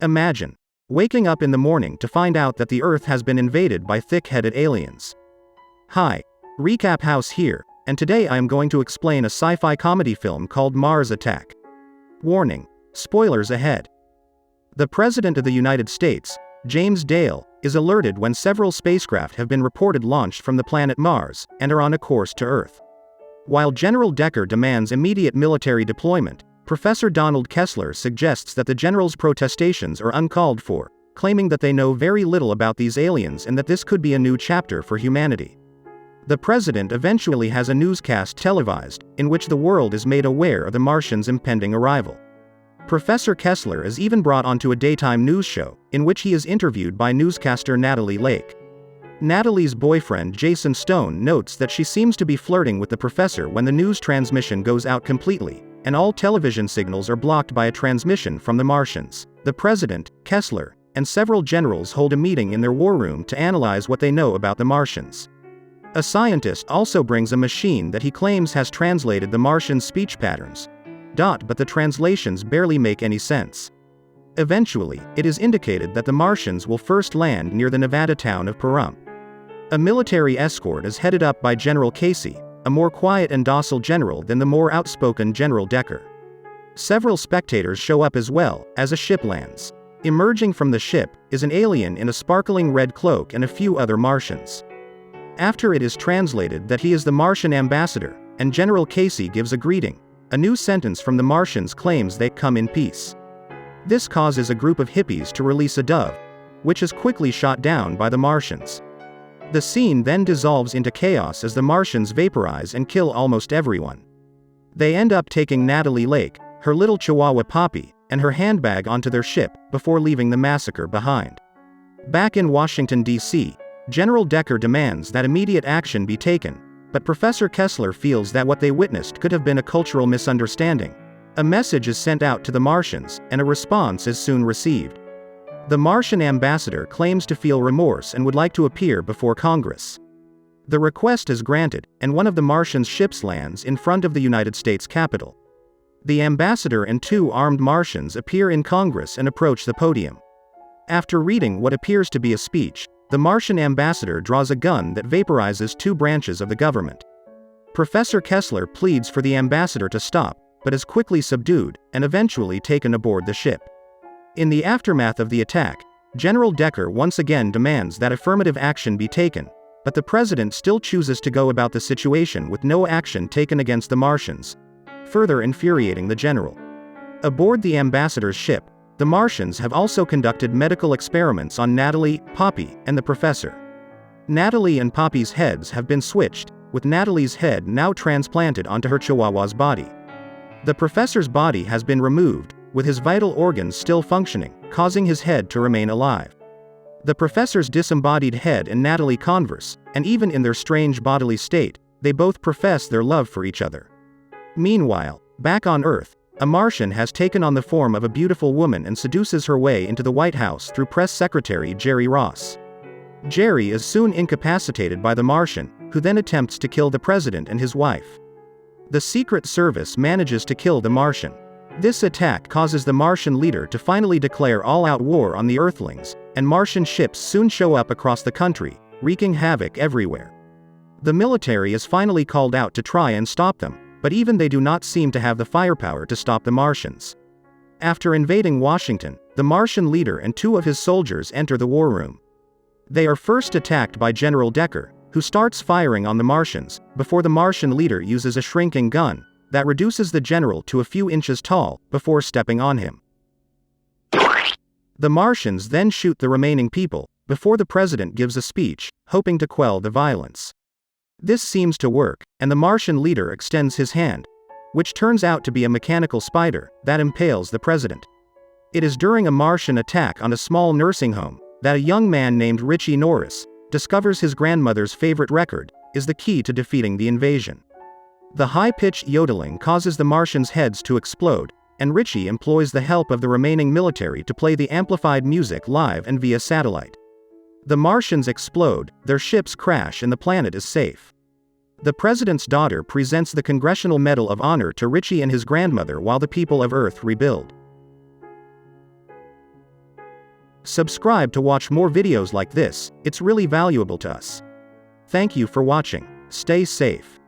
Imagine waking up in the morning to find out that the Earth has been invaded by thick-headed aliens. Hi, Recap House here, and today I am going to explain a sci-fi comedy film called Mars Attack. Warning: spoilers ahead. The President of the United States, James Dale, is alerted when several spacecraft have been reported launched from the planet Mars and are on a course to Earth. While General Decker demands immediate military deployment, Professor Donald Kessler suggests that the general's protestations are uncalled for, claiming that they know very little about these aliens and that this could be a new chapter for humanity. The president eventually has a newscast televised, in which the world is made aware of the Martians' impending arrival. Professor Kessler is even brought onto a daytime news show, in which he is interviewed by newscaster Natalie Lake. Natalie's boyfriend Jason Stone notes that she seems to be flirting with the professor when the news transmission goes out completely, and all television signals are blocked by a transmission from the Martians. The president, Kessler, and several generals hold a meeting in their war room to analyze what they know about the Martians. A scientist also brings a machine that he claims has translated the Martian speech patterns. But the translations barely make any sense. Eventually, it is indicated that the Martians will first land near the Nevada town of Pahrump. A military escort is headed up by General Casey, a more quiet and docile general than the more outspoken General Decker. Several spectators show up as well, as a ship lands. Emerging from the ship is an alien in a sparkling red cloak and a few other Martians. After it is translated that he is the Martian ambassador, and General Casey gives a greeting, a new sentence from the Martians claims they come in peace. This causes a group of hippies to release a dove, which is quickly shot down by the Martians. The scene then dissolves into chaos as the Martians vaporize and kill almost everyone. They end up taking Natalie Lake, her little chihuahua Poppy, and her handbag onto their ship, before leaving the massacre behind. Back in Washington, D.C., General Decker demands that immediate action be taken, but Professor Kessler feels that what they witnessed could have been a cultural misunderstanding. A message is sent out to the Martians, and a response is soon received. The Martian ambassador claims to feel remorse and would like to appear before Congress. The request is granted, and one of the Martians' ships lands in front of the United States Capitol. The ambassador and two armed Martians appear in Congress and approach the podium. After reading what appears to be a speech, the Martian ambassador draws a gun that vaporizes two branches of the government. Professor Kessler pleads for the ambassador to stop, but is quickly subdued, and eventually taken aboard the ship. In the aftermath of the attack, General Decker once again demands that affirmative action be taken, but the president still chooses to go about the situation with no action taken against the Martians, further infuriating the general. Aboard the ambassador's ship, the Martians have also conducted medical experiments on Natalie, Poppy, and the professor. Natalie and Poppy's heads have been switched, with Natalie's head now transplanted onto her chihuahua's body. The professor's body has been removed, with his vital organs still functioning, causing his head to remain alive. The professor's disembodied head and Natalie converse, and even in their strange bodily state, they both profess their love for each other. Meanwhile, back on Earth, a Martian has taken on the form of a beautiful woman and seduces her way into the White House through Press Secretary Jerry Ross. Jerry is soon incapacitated by the Martian, who then attempts to kill the president and his wife. The Secret Service manages to kill the Martian. This attack causes the Martian leader to finally declare all-out war on the Earthlings, and Martian ships soon show up across the country, wreaking havoc everywhere. The military is finally called out to try and stop them, but even they do not seem to have the firepower to stop the Martians. After invading Washington, the Martian leader and two of his soldiers enter the war room. They are first attacked by General Decker, who starts firing on the Martians, before the Martian leader uses a shrinking gun that reduces the general to a few inches tall, before stepping on him. The Martians then shoot the remaining people, before the president gives a speech, hoping to quell the violence. This seems to work, and the Martian leader extends his hand, which turns out to be a mechanical spider, that impales the president. It is during a Martian attack on a small nursing home, that a young man named Richie Norris discovers his grandmother's favorite record is the key to defeating the invasion. The high-pitched yodeling causes the Martians' heads to explode, and Richie employs the help of the remaining military to play the amplified music live and via satellite. The Martians explode, their ships crash, and the planet is safe. The president's daughter presents the Congressional Medal of Honor to Richie and his grandmother while the people of Earth rebuild. Subscribe to watch more videos like this, it's really valuable to us. Thank you for watching. Stay safe.